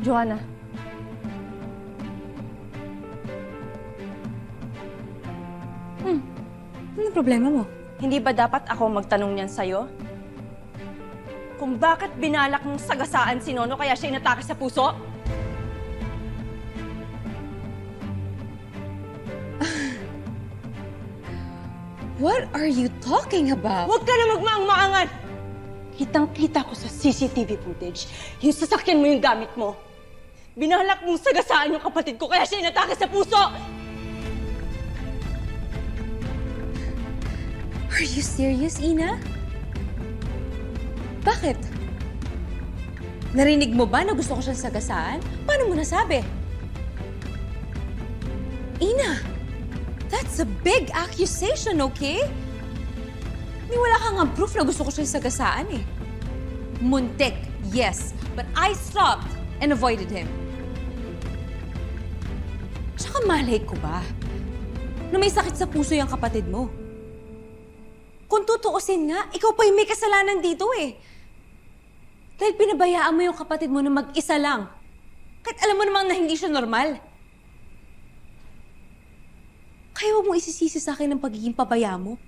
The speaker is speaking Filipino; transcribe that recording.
Joanna. Anong problema mo? Hindi ba dapat ako magtanong niyan sa'yo? Kung bakit binalak mong sagasaan si Nono kaya siya inatake sa puso? What are you talking about? Huwag ka na magmaang-maangan! Kitang-kita ko sa CCTV footage, yung sasakyan mo yung gamit mo. Binalak mong sagasaan yung kapatid ko kaya siya inatake sa puso! Are you serious, Ina? Bakit? Narinig mo ba na gusto ko siyang sagasaan? Paano mo nasabi? Ina, that's a big accusation, okay? Wala ka nga proof na gusto ko siyang sagasaan eh. Muntik, yes, but I stopped and avoided him. Tsaka malay ko ba na may sakit sa puso yung kapatid mo? Kung tutuusin nga, ikaw pa yung may kasalanan dito eh. Dahil pinabayaan mo yung kapatid mo na mag-isa lang. Kahit alam mo namang na hindi siya normal. Kaya huwag mo isisisi sa akin ang pagiging pabaya mo.